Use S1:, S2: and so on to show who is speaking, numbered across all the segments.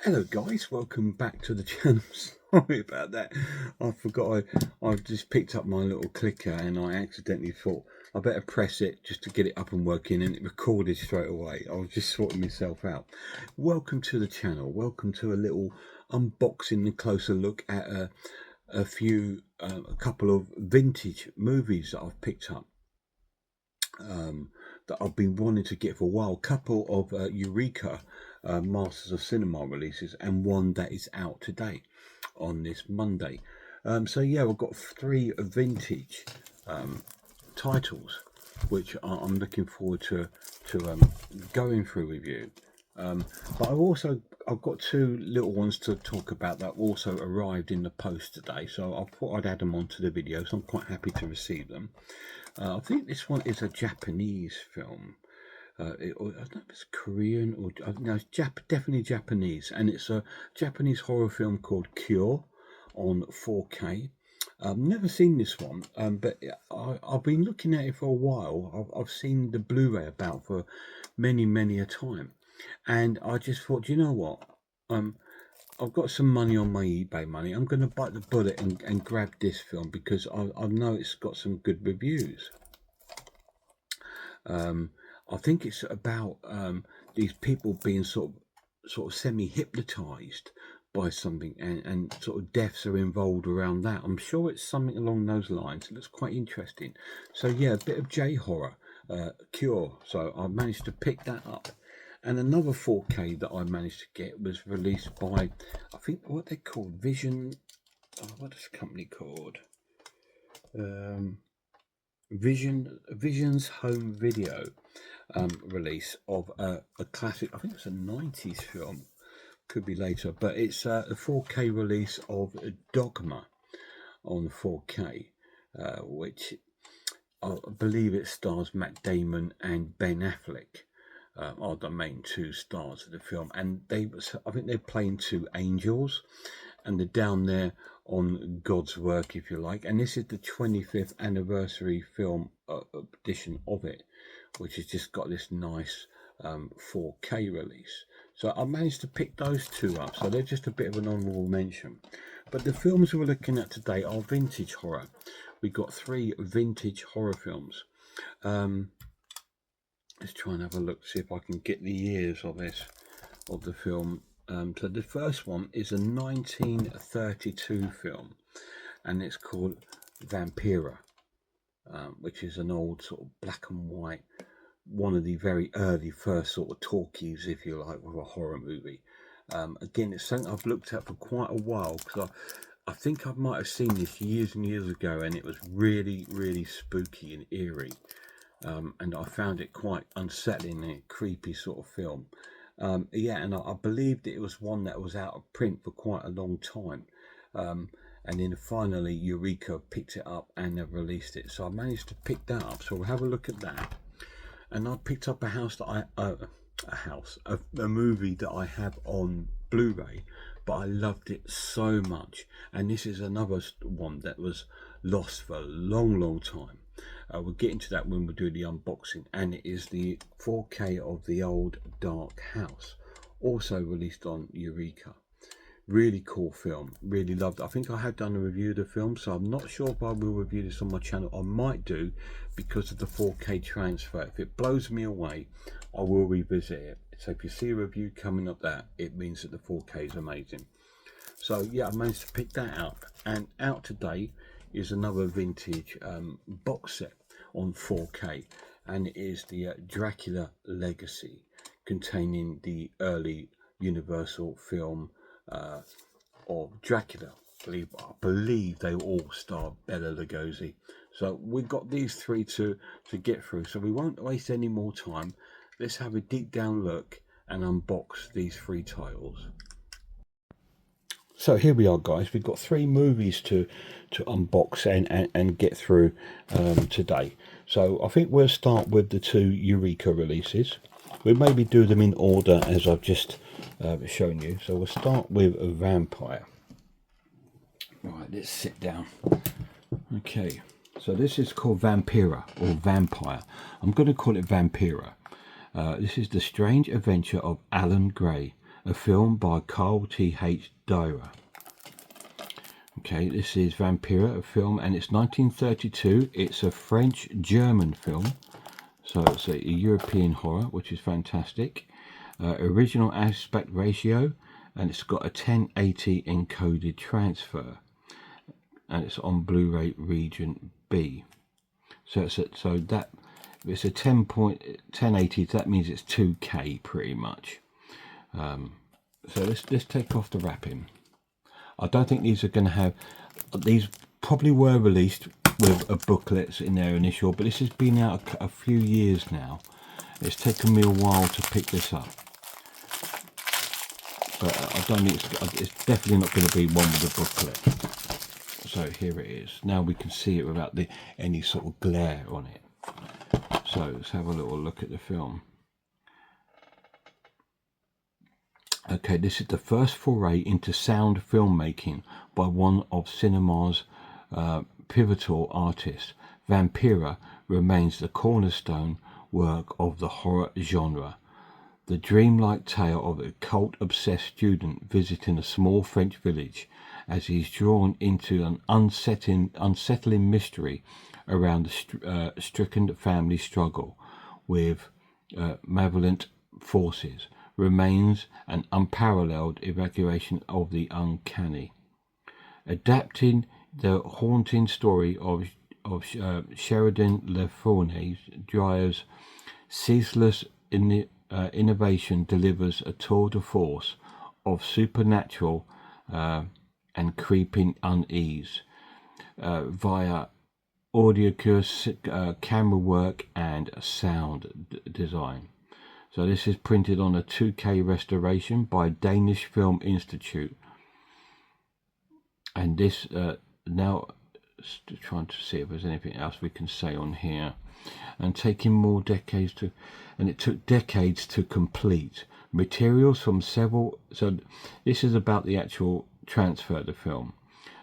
S1: Hello guys, welcome back to the channel. Sorry about that. I forgot I just picked up my little clicker and I accidentally thought I better press it just to get it up and working, and it recorded straight away. I was just sorting myself out. Welcome to the channel. Welcome to a little unboxing and closer look at a couple of vintage movies that I've picked up. That I've been wanting to get for a while. A couple of Eureka Masters of Cinema releases, and one that is out today on this Monday. So yeah, I've got three vintage titles which I'm looking forward to going through with you. But I've got two little ones to talk about that also arrived in the post today, so I thought I'd add them onto the video, so I'm quite happy to receive them. I think this one is a Japanese film. I don't know if it's Korean or no, it's definitely Japanese, and it's a Japanese horror film called Cure on 4K. I've never seen this one, but I've been looking at it for a while. I've seen the Blu-ray about for many a time, and I just thought, you know what, I've got some money on my eBay money. I'm going to bite the bullet and grab this film because I know it's got some good reviews. I think it's about these people being sort of semi-hypnotized by something, and sort of deaths are involved around that. I'm sure it's something along those lines. It looks quite interesting. So yeah, a bit of J-horror, Cure. So I managed to pick that up. And another 4K that I managed to get was released by, I think, what they're called, Vision. What is the company called? Vision's home video release of a classic. I think it's a 90s film. Could be later, but it's a 4K release of Dogma on 4K, which I believe it stars Matt Damon and Ben Affleck. Are the main two stars of the film, and I think they're playing two angels, and they're down there on God's work, if you like. And this is the 25th anniversary film edition of it, which has just got this nice 4K release. So I managed to pick those two up, so they're just a bit of an honourable mention. But the films we're looking at today are vintage horror. We've got three vintage horror films. Let's try and have a look, see if I can get the years of the film. So the first one is a 1932 film, and it's called Vampira, which is an old sort of black and white, one of the very early first sort of talkies, if you like, with a horror movie. Again, it's something I've looked at for quite a while, because I think I might have seen this years and years ago, and it was really spooky and eerie. And I found it quite unsettling and a creepy sort of film. Yeah, and I believed it was one that was out of print for quite a long time. And then finally Eureka picked it up and they've released it. So I managed to pick that up. So we'll have a look at that. And I picked up a movie that I have on Blu-ray, but I loved it so much. And this is another one that was lost for a long time. We'll get into that when we do the unboxing, and it is the 4K of The Old Dark House, also released on Eureka. Really cool film, really loved it. I think I had done a review of the film, so I'm not sure if I will review this on my channel. I might do, because of the 4K transfer. If it blows me away, I will revisit it. So if you see a review coming up there, it means that the 4K is amazing. So yeah, I managed to pick that up, and out today is another vintage box set on 4K, and it is the Dracula Legacy, containing the early Universal film of Dracula. I believe they all star Bela Lugosi. So we've got these three to get through, so we won't waste any more time. Let's have a deep down look and unbox these three titles. So here we are, guys. We've got three movies to unbox and get through today. So I think we'll start with the two Eureka releases. We'll maybe do them in order as I've just shown you. So we'll start with a Vampire. Right, let's sit down. Okay, so this is called Vampira, or Vampire. I'm going to call it Vampira. This is the strange adventure of Alan Gray, a film by Carl Th. Dreyer. Okay, this is Vampira, a film, and it's 1932. It's a French-German film, so it's a European horror, which is fantastic. Original aspect ratio, and it's got a 1080 encoded transfer, and it's on Blu-ray region B. So it's a 1080. That means it's 2K pretty much. So let's take off the wrapping. I don't think these are going to have. These probably were released with a booklets in their initial, but this has been out a few years now. It's taken me a while to pick this up, but I don't think it's definitely not going to be one with a booklet. So here it is. Now we can see it without any sort of glare on it. So let's have a little look at the film. Okay, this is the first foray into sound filmmaking by one of cinema's pivotal artists. Vampira remains the cornerstone work of the horror genre. The dreamlike tale of a cult-obsessed student visiting a small French village as he's drawn into an unsettling mystery around the stricken family struggle with malevolent forces remains an unparalleled evacuation of the uncanny. Adapting the haunting story of Sheridan Le Faune's Dreyer's ceaseless innovation delivers a tour de force of supernatural and creeping unease via audio camera work and sound design. So this is printed on a 2K restoration by Danish Film Institute, and this now trying to see if there's anything else we can say on here. And taking more decades to, and it took decades to complete. Materials from several. So this is about the actual transfer of the film.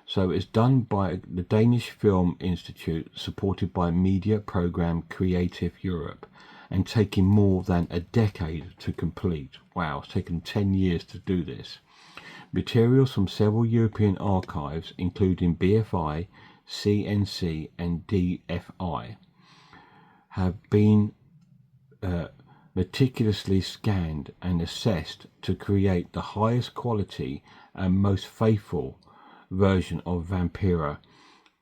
S1: So it's done by the Danish Film Institute, supported by Media Program Creative Europe, and taking more than a decade to complete. Wow, it's taken 10 years to do this. Materials from several European archives, including BFI, CNC, and DFI, have been meticulously scanned and assessed to create the highest quality and most faithful version of Vampira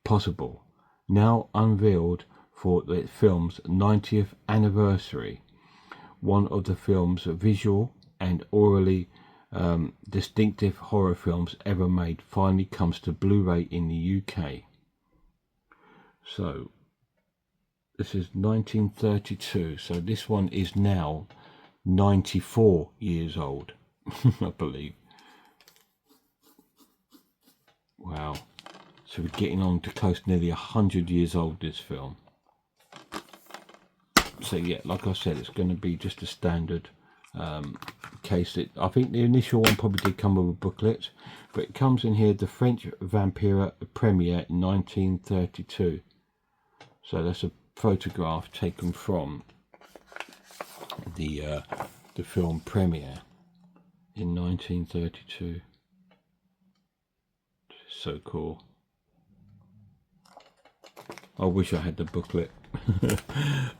S1: possible. Now unveiled for the film's 90th anniversary, one of the film's visual and orally distinctive horror films ever made finally comes to Blu-ray in the UK. So this is 1932, so this one is now 94 years old, I believe. Wow, so we're getting on to close to nearly 100 years old, this film. So yeah, like I said, it's going to be just a standard case. I think the initial one probably did come with a booklet, but it comes in here, the French Vampira premiere in 1932. So that's a photograph taken from the film premiere in 1932. So cool. I wish I had the booklet.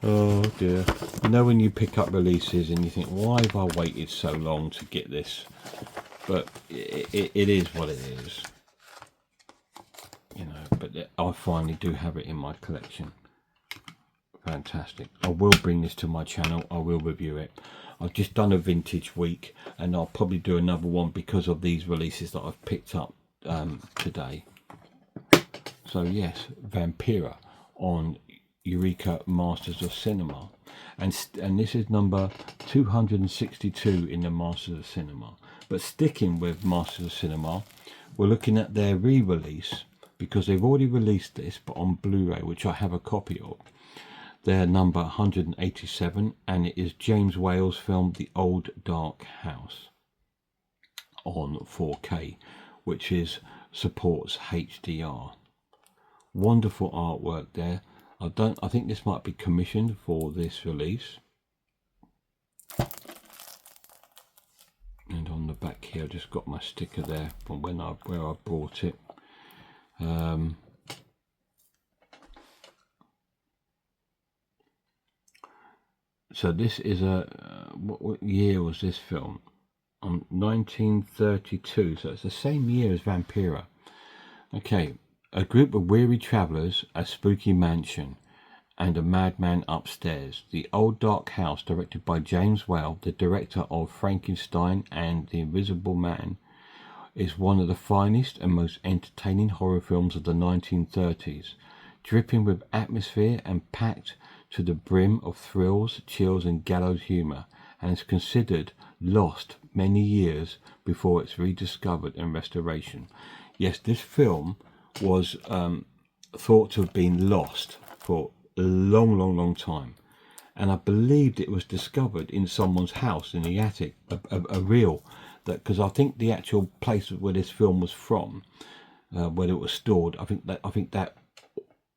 S1: Oh dear. You know when you pick up releases and you think, why have I waited so long to get this? But it is what it is. You know, but I finally do have it in my collection. Fantastic. I will bring this to my channel. I will review it. I've just done a vintage week, and I'll probably do another one because of these releases that I've picked up today. So yes, Vampira on Eureka Masters of Cinema, and this is number 262 in the Masters of Cinema. But sticking with Masters of Cinema, we're looking at their re-release, because they've already released this but on Blu-ray, which I have a copy of. Their number 187, and it is James Whale's film The Old Dark House on 4K, which supports HDR. Wonderful artwork there. I think this might be commissioned for this release. And on the back here. I just got my sticker there from where I bought it. So this is what year was this film? 1932, so it's the same year as Vampira. Okay, a group of weary travellers, a spooky mansion, and a madman upstairs. The Old Dark House, directed by James Whale, the director of Frankenstein and The Invisible Man, is one of the finest and most entertaining horror films of the 1930s, dripping with atmosphere and packed to the brim of thrills, chills and gallows humour, and is considered lost many years before its rediscovered and restoration. Yes, this film was thought to have been lost for a long time, and I believed it was discovered in someone's house in the attic, a reel, that, because I think the actual place where this film was from, where it was stored, I think that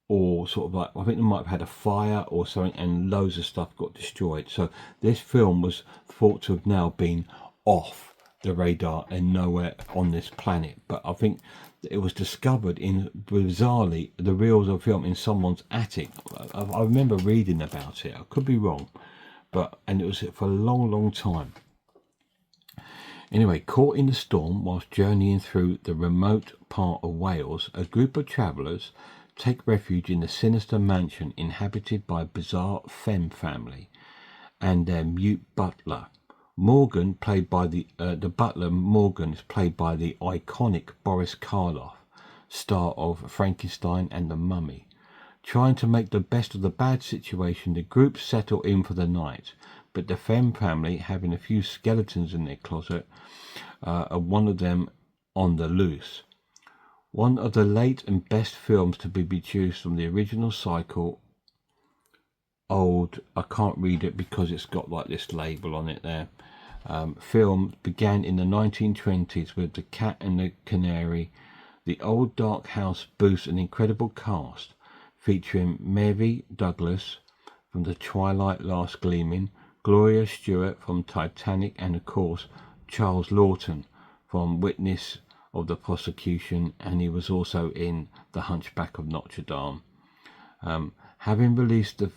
S1: or sort of like, I think they might have had a fire or something and loads of stuff got destroyed. So this film was thought to have now been off the radar and nowhere on this planet. But I think it was discovered in, bizarrely, the reels of film in someone's attic. I remember reading about it. I could be wrong, and it was for a long time. Anyway, caught in the storm whilst journeying through the remote part of Wales, a group of travellers take refuge in the sinister mansion inhabited by a bizarre femme family and their mute butler. Morgan, played by the butler Morgan is played by the iconic Boris Karloff, star of Frankenstein and the Mummy. Trying to make the best of the bad situation, the group settle in for the night, but the femme family, having a few skeletons in their closet, one of them on the loose. One of the late and best films to be produced from the original cycle. I can't read it because it's got like this label on it there. Film began in the 1920s with The Cat and the Canary. The Old Dark House boasts an incredible cast featuring Mary Douglas from The Twilight Last Gleaming, Gloria Stewart from Titanic, and of course Charles Lawton from Witness of the Prosecution, and he was also in The Hunchback of Notre Dame. Having released the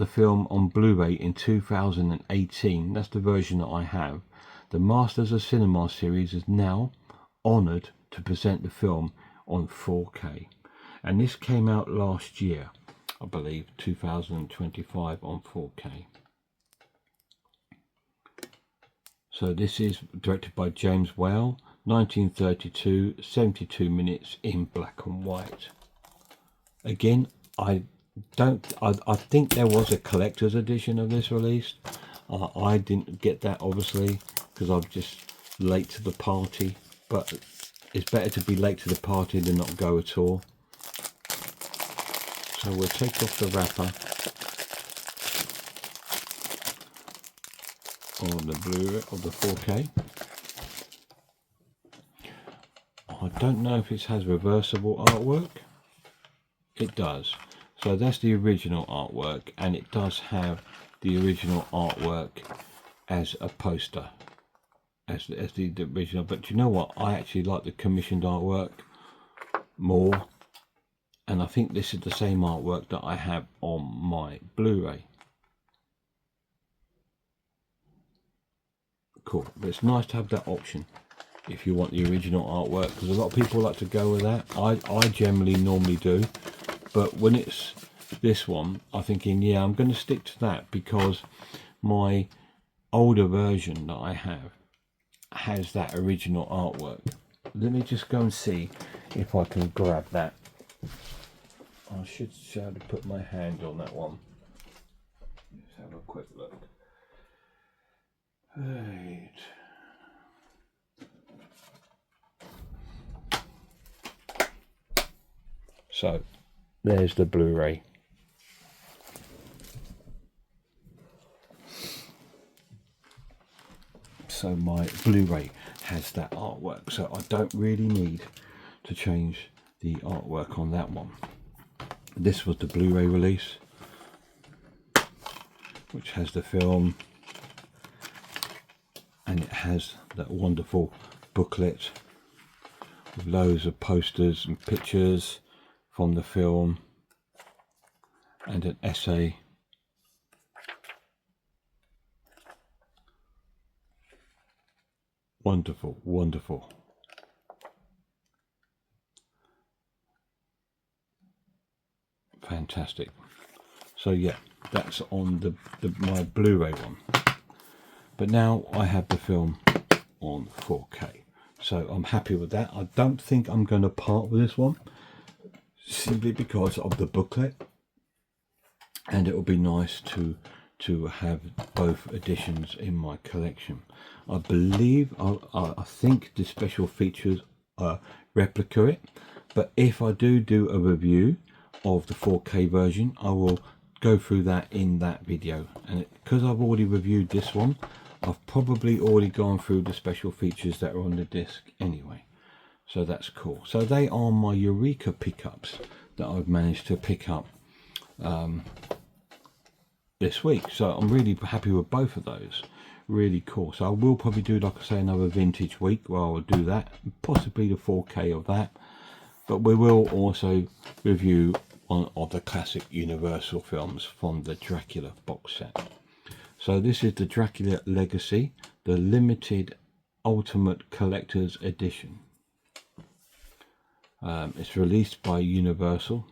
S1: film on Blu-ray in 2018, that's the version that I have, the Masters of Cinema series is now honoured to present the film on 4K. And this came out last year, I believe, 2025 on 4K. So this is directed by James Whale, 1932, 72 minutes in black and white. Again, I think there was a collector's edition of this released. I didn't get that, obviously, because I'm just late to the party, but it's better to be late to the party than not go at all. So we'll take off the wrapper on the Blu-ray of the 4K. I don't know if it has reversible artwork. It does. So that's the original artwork, and it does have the original artwork as a poster, as the original. But you know what? I actually like the commissioned artwork more, and I think this is the same artwork that I have on my Blu-ray. Cool. But it's nice to have that option if you want the original artwork, because a lot of people like to go with that. I generally normally do, but when it's this one, I'm thinking, yeah, I'm going to stick to that, because my older version that I have has that original artwork. Let me just go and see if I can grab that. I should be able to put my hand on that one. Let's have a quick look. Right. So there's the Blu-ray. So my Blu-ray has that artwork, so I don't really need to change the artwork on that one. This was the Blu-ray release, which has the film, and it has that wonderful booklet with loads of posters and pictures from the film and an essay. Wonderful, wonderful. Fantastic. So yeah, that's on my Blu-ray one. But now I have the film on 4K. So I'm happy with that. I don't think I'm going to part with this one, simply because of the booklet. And it will be nice to have both editions in my collection. I believe, I think the special features replica it, but if I do a review of the 4K version, I will go through that in that video. And because I've already reviewed this one, I've probably already gone through the special features that are on the disc anyway. So that's cool. So they are my Eureka pickups that I've managed to pick up this week. So I'm really happy with both of those. Really cool. So I will probably do, like I say, another vintage week where I will do that, possibly the 4K of that. But we will also review one of the classic Universal films from the Dracula box set. So this is the Dracula Legacy, the limited Ultimate Collector's Edition. It's released by Universal.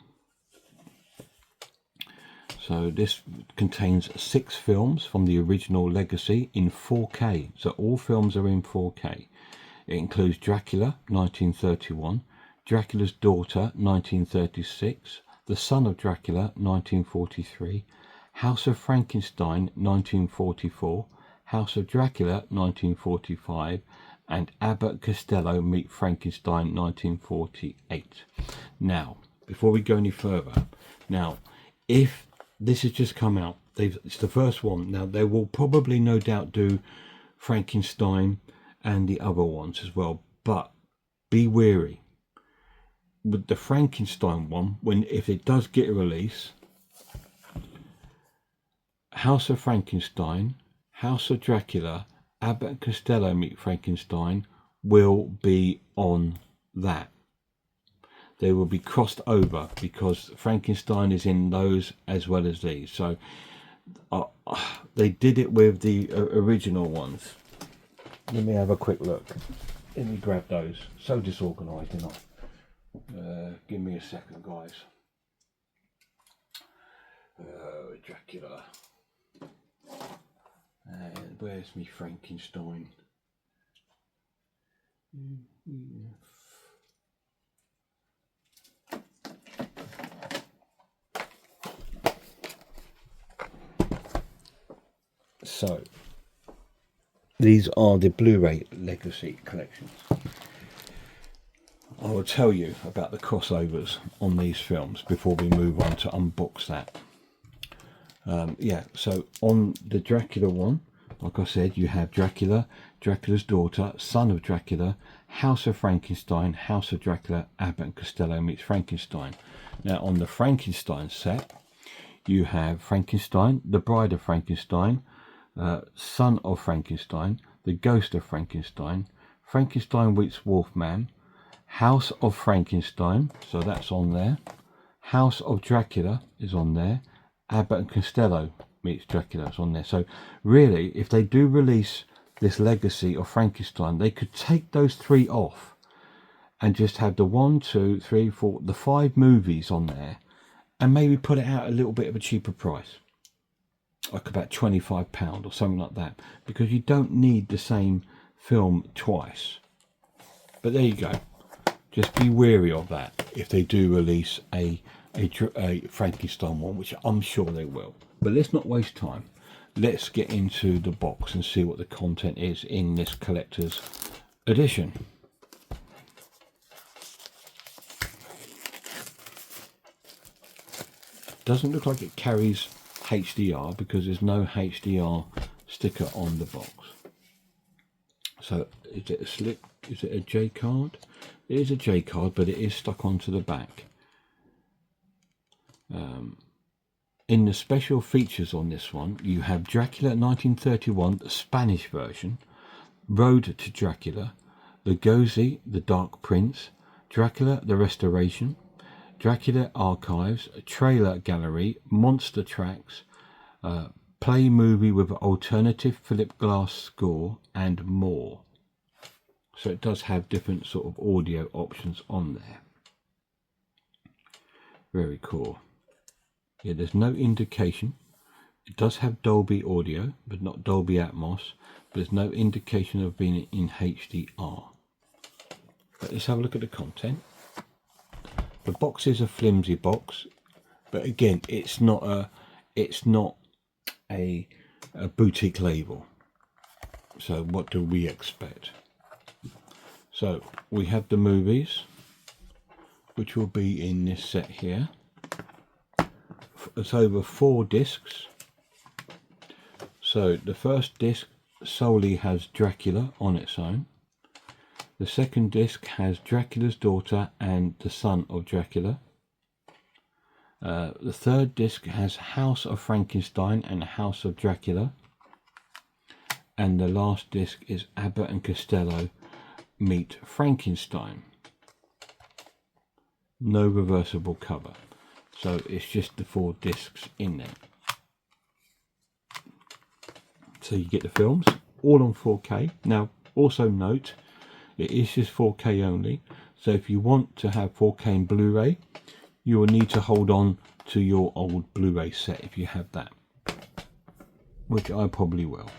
S1: So this contains 6 films from the original Legacy in 4K. So all films are in 4K. It includes Dracula 1931, Dracula's Daughter 1936, The Son of Dracula 1943, House of Frankenstein 1944, House of Dracula 1945, and Abbott Costello Meet Frankenstein 1948. Now, before we go any further, now if this has just come out, it's the first one. Now they will probably no doubt do Frankenstein and the other ones as well, but be wary with the Frankenstein one. If it does get a release, House of Frankenstein, House of Dracula, Abbott and Costello Meet Frankenstein will be on that. They will be crossed over because Frankenstein is in those as well as these. So they did it with the original ones. Let me have a quick look. Let me grab those. So disorganised, you know. Give me a second, guys. Dracula. And where's me Frankenstein? So these are the Blu-ray Legacy collections. I will tell you about the crossovers on these films before we move on to unbox that. Yeah, so on the Dracula one, like I said, you have Dracula, Dracula's Daughter, Son of Dracula, House of Frankenstein, House of Dracula, Abbott and Costello Meets Frankenstein. Now on the Frankenstein set, you have Frankenstein, The Bride of Frankenstein, Son of Frankenstein, The Ghost of Frankenstein, Frankenstein Meets Wolfman, House of Frankenstein, so that's on there. House of Dracula is on there. Abbott and Costello Meets Dracula is on there. So really, if they do release this Legacy of Frankenstein, they could take those 3 off and just have the 1, 2, 3, 4, the 5 movies on there, and maybe put it out a little bit of a cheaper price, like about £25 or something like that, because you don't need the same film twice. But there you go. Just be wary of that if they do release a Frankenstein one, which I'm sure they will. But let's not waste time. Let's get into the box and see what the content is in this collector's edition. Doesn't look like it carries HDR because there's no HDR sticker on the box. So is it a slip? Is it a J card? It is a J card, but it is stuck onto the back. In the special features on this one, you have Dracula 1931, the Spanish version, Road to Dracula, Lugosi, The Dark Prince, Dracula, The Restoration, Dracula Archives, Trailer Gallery, Monster Tracks, Play Movie with alternative Philip Glass score, and more. So it does have different sort of audio options on there. Very cool. Yeah, there's no indication. It does have Dolby audio, but not Dolby Atmos. But there's no indication of being in HDR. But let's have a look at the content. The box is a flimsy box, but again, it's not a boutique label. So what do we expect? So we have the movies, which will be in this set here. It's over 4 discs. So the first disc solely has Dracula on its own. The second disc has Dracula's daughter and the son of Dracula. The third disc has House of Frankenstein and House of Dracula. And the last disc is Abbott and Costello meet Frankenstein. No reversible cover. So it's just the 4 discs in there. So you get the films all on 4K. Now also note, it is just 4K only. So if you want to have 4K and Blu-ray, you will need to hold on to your old Blu-ray set if you have that, which I probably will.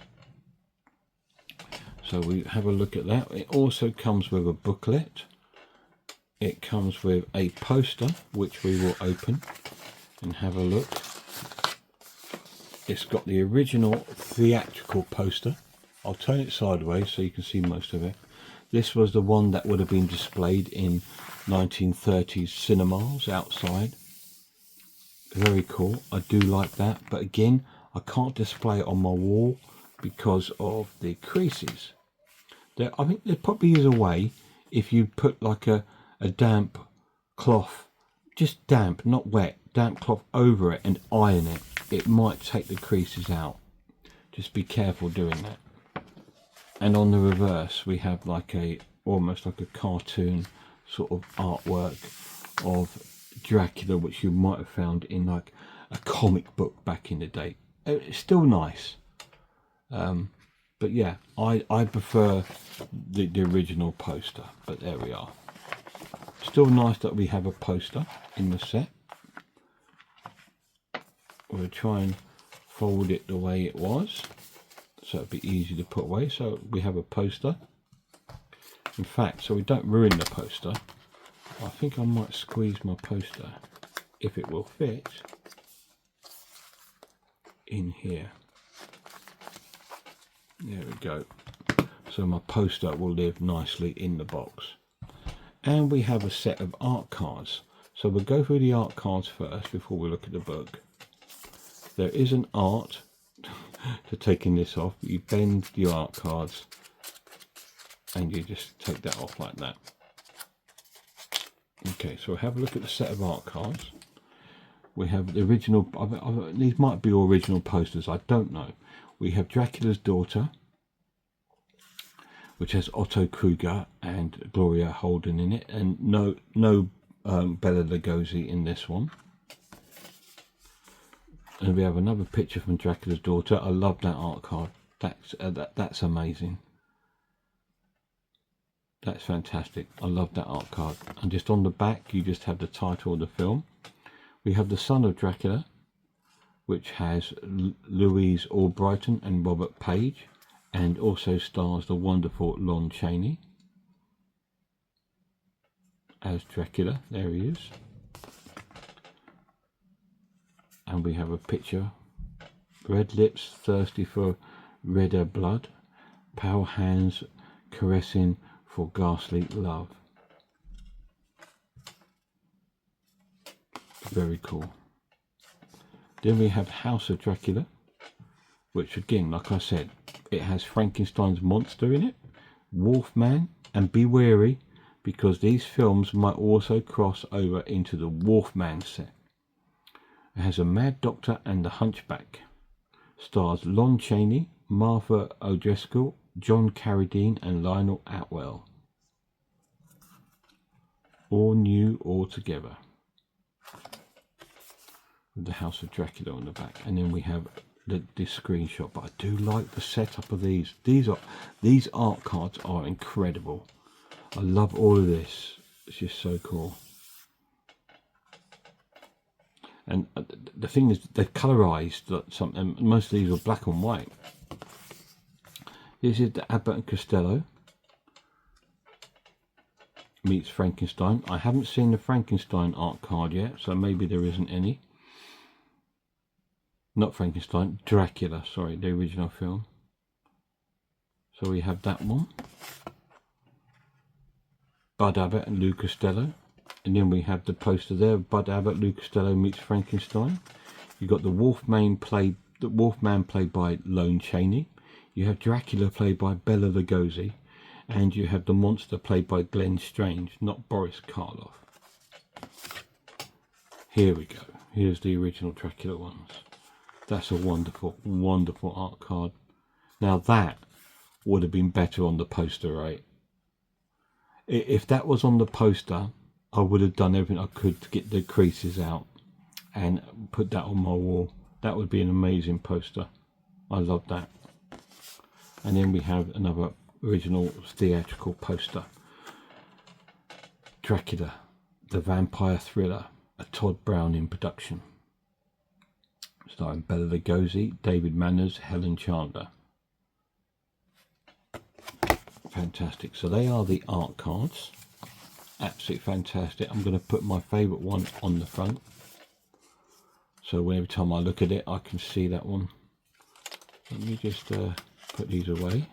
S1: So we have a look at that. It also comes with a booklet. It comes with a poster, which we will open and have a look. It's got the original theatrical poster. I'll turn it sideways so you can see most of it. This was the one that would have been displayed in 1930s cinemas outside. Very cool. I do like that. But again, I can't display it on my wall because of the creases. I think there probably is a way, if you put like a damp cloth, just damp, not wet, damp cloth over it and iron it, it might take the creases out. Just be careful doing that. And on the reverse, we have like almost like a cartoon sort of artwork of Dracula, which you might have found in like a comic book back in the day. It's still nice. But yeah, I prefer the original poster, but there we are. Still nice that we have a poster in the set. We'll try and fold it the way it was, so it'd be easy to put away. So we have a poster. In fact, so we don't ruin the poster, I think I might squeeze my poster, if it will fit, in here. There we go. So my poster will live nicely in the box. And we have a set of art cards. So we'll go through the art cards first before we look at the book. There is an art to taking this off. You bend your art cards and you just take that off like that. Okay, so we'll have a look at the set of art cards. We have the original, these might be original posters, I don't know. We have Dracula's daughter, which has Otto Kruger and Gloria Holden in it, and no Bela Lugosi in this one. And we have another picture from Dracula's daughter. I love that art card. That's amazing. That's fantastic. I love that art card. And just on the back, you just have the title of the film. We have the son of Dracula, which has Louise Albrighton and Robert Page, and also stars the wonderful Lon Chaney as Dracula. There he is. And we have a picture. Red lips, thirsty for redder blood. Pale hands, caressing for ghastly love. Very cool. Then we have House of Dracula, which again, like I said, it has Frankenstein's monster in it, Wolfman, and be wary because these films might also cross over into the Wolfman set. It has a Mad Doctor and the Hunchback. Stars Lon Chaney, Martha O'Driscoll, John Carradine and Lionel Atwell. All new altogether. With the House of Dracula on the back. And then we have this screenshot. But I do like the setup of these. These art cards are incredible. I love all of this. It's just so cool. And the thing is, they've colorized something. Most of these are black and white. This is the Abbott and Costello meets Frankenstein. I haven't seen the Frankenstein art card yet, so maybe there isn't any. Not Frankenstein, Dracula, sorry, the original film. So we have that one. Bud Abbott and Lou Costello. And then we have the poster there, Bud Abbott, Lou Costello meets Frankenstein. You've got the Wolfman played by Lon Chaney. You have Dracula played by Bela Lugosi. And you have the monster played by Glenn Strange, not Boris Karloff. Here we go. Here's the original Dracula ones. That's a wonderful, wonderful art card. Now that would have been better on the poster, right? If that was on the poster, I would have done everything I could to get the creases out and put that on my wall. That would be an amazing poster. I love that. And then we have another original theatrical poster. Dracula, the vampire thriller, a Todd Browning production. Starring Bela Lugosi, David Manners, Helen Chandler. Fantastic. So they are the art cards. Absolutely fantastic. I'm going to put my favourite one on the front. So every time I look at it, I can see that one. Let me just put these away.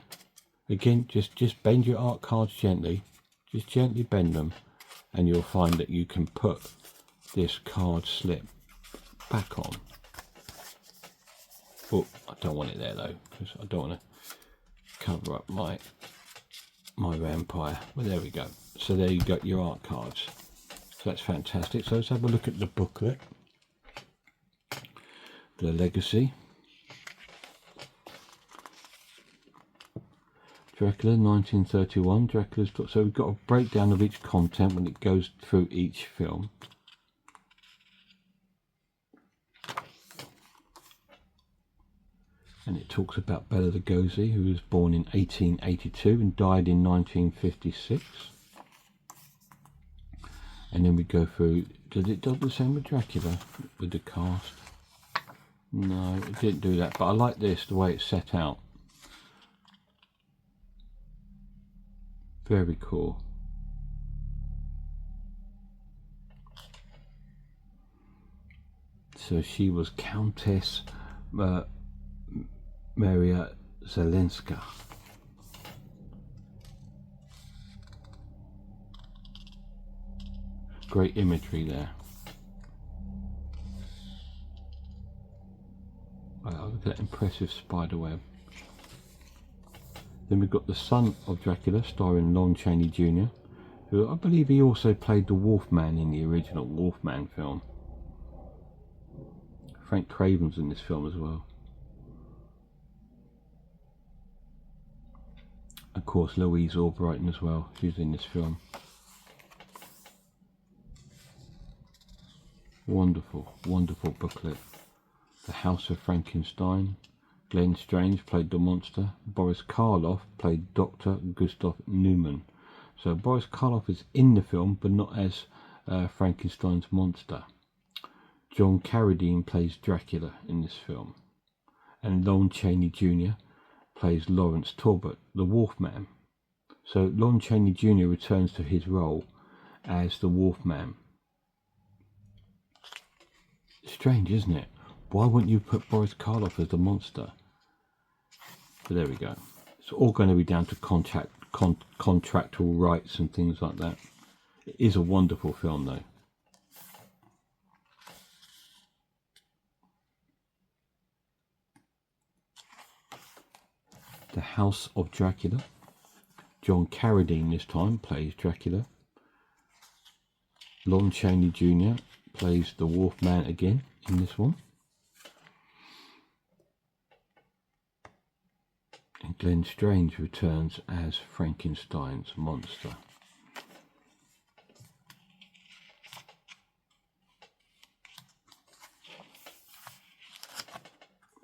S1: Again, just bend your art cards gently. Just gently bend them. And you'll find that you can put this card slip back on. Oh, I don't want it there though, because I don't want to cover up my vampire. Well, there we go. So there you got your art cards. So that's fantastic. So let's have a look at the booklet. The Legacy. Dracula 1931. Dracula's. So we've got a breakdown of each content when it goes through each film. And it talks about Bela Lugosi, who was born in 1882 and died in 1956. And then we go through, did it do the same with Dracula, with the cast? No, it didn't do that, but I like this, the way it's set out. Very cool. So she was Countess Maria Zelenska. Great imagery there. Wow, look at that impressive spider web. Then we've got the son of Dracula, starring Lon Chaney Jr., who I believe he also played the Wolfman in the original Wolfman film. Frank Craven's in this film as well. Of course, Louise Albrighton as well. She's in this film. Wonderful, wonderful booklet. The House of Frankenstein. Glenn Strange played the monster. Boris Karloff played Dr. Gustav Newman. So Boris Karloff is in the film, but not as Frankenstein's monster. John Carradine plays Dracula in this film. And Lon Chaney Jr. plays Lawrence Talbot, the Wolfman. So Lon Chaney Jr. returns to his role as the Wolfman. Strange, isn't it? Why wouldn't you put Boris Karloff as the monster? But there we go. It's all going to be down to contractual rights and things like that. It is a wonderful film though. The House of Dracula. John Carradine this time plays Dracula. Lon Chaney Jr. plays the Wolfman again in this one. Glenn Strange returns as Frankenstein's monster.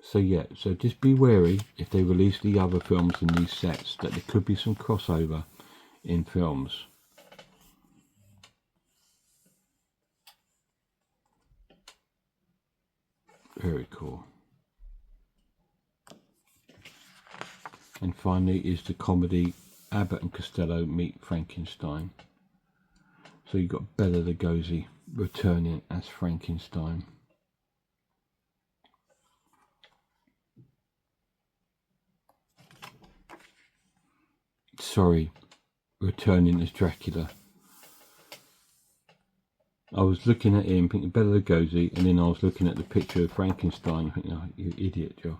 S1: So yeah, so just be wary if they release the other films in these sets that there could be some crossover in films. Very cool. And finally is the comedy Abbott and Costello Meet Frankenstein. So you've got Bela Lugosi returning as Frankenstein. Sorry, returning as Dracula. I was looking at him thinking Bela Lugosi, and then I was looking at the picture of Frankenstein thinking, oh, you idiot, Joe.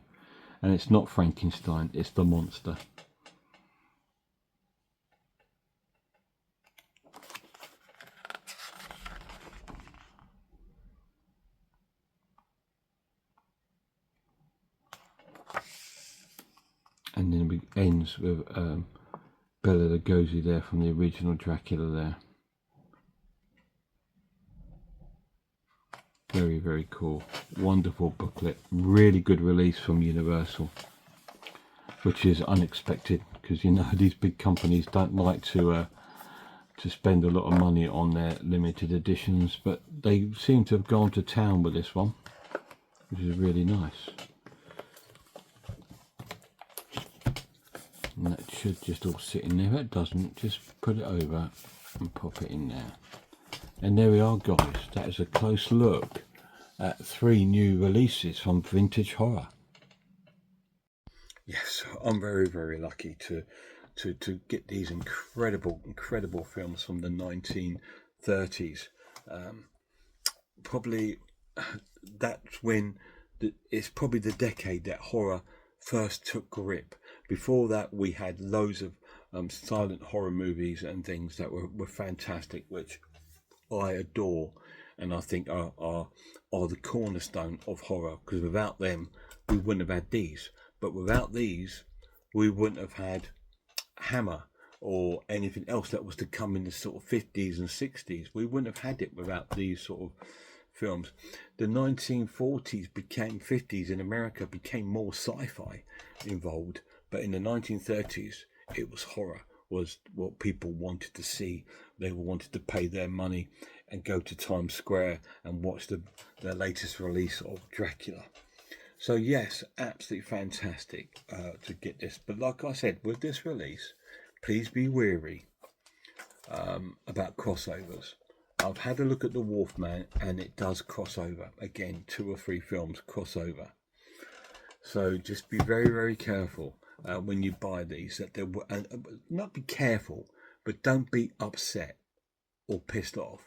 S1: And it's not Frankenstein, it's the monster. And then it ends with Bela Lugosi there from the original Dracula there. Very, very cool. Wonderful booklet. Really good release from Universal, which is unexpected because, you know, these big companies don't like to spend a lot of money on their limited editions, but they seem to have gone to town with this one, which is really nice. And that should just all sit in there. If it doesn't, just put it over and pop it in there. And there we are, guys. That is a close look at 3 new releases from Vintage Horror. Yes, I'm very, very lucky to get these incredible films from the 1930s. Probably that's when it's probably the decade that horror first took grip. Before that, we had loads of silent horror movies and things that were fantastic, which I adore, and I think are the cornerstone of horror, because without them we wouldn't have had these. But without these we wouldn't have had Hammer or anything else that was to come in the sort of 50s and 60s. We wouldn't have had it without these sort of films. The 1940s became 50s in America, became more sci-fi involved, but in the 1930s it was horror, was what people wanted to see. They wanted to pay their money and go to Times Square and watch the latest release of Dracula. So yes, absolutely fantastic to get this. But like I said, with this release, please be wary about crossovers. I've had a look at the Wolfman, and it does cross over. Again, 2 or 3 films cross over. So just be very, very careful when you buy these. That they not be careful, but don't be upset or pissed off.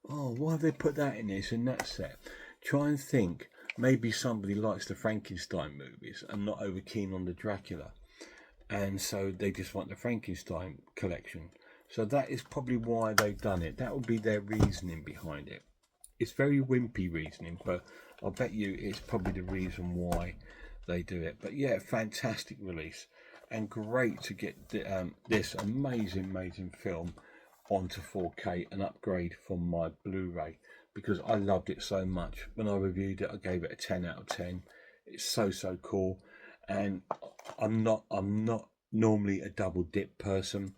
S1: Oh, why have they put that in this and that set? Try and think. Maybe somebody likes the Frankenstein movies and not over keen on the Dracula, and so they just want the Frankenstein collection. So that is probably why they've done it. That would be their reasoning behind it. It's very wimpy reasoning, but I'll bet you it's probably the reason why they do it. But yeah, fantastic release, and great to get this amazing film onto 4K, an upgrade from my Blu-ray, because I loved it so much. When I reviewed it, I gave it a 10 out of 10. It's so cool, and I'm not normally a double dip person,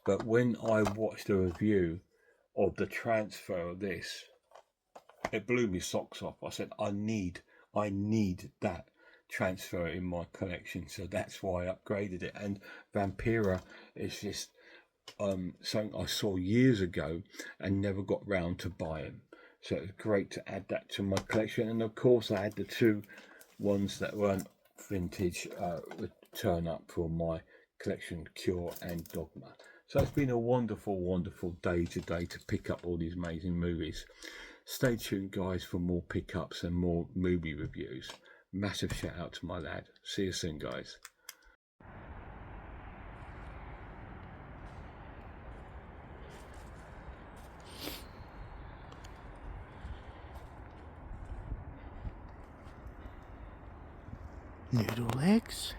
S1: but when I watched a review of the transfer of this, it blew me socks off. I said, I need that transfer in my collection, so that's why I upgraded it. And Vampira is just something I saw years ago and never got round to buying. So it was great to add that to my collection. And of course I had the 2 ones that weren't vintage turn up for my collection, Cure and Dogma. So it's been a wonderful day today to pick up all these amazing movies. Stay tuned, guys, for more pickups and more movie reviews. Massive shout out to my lad. See you soon, guys.
S2: Noodle legs?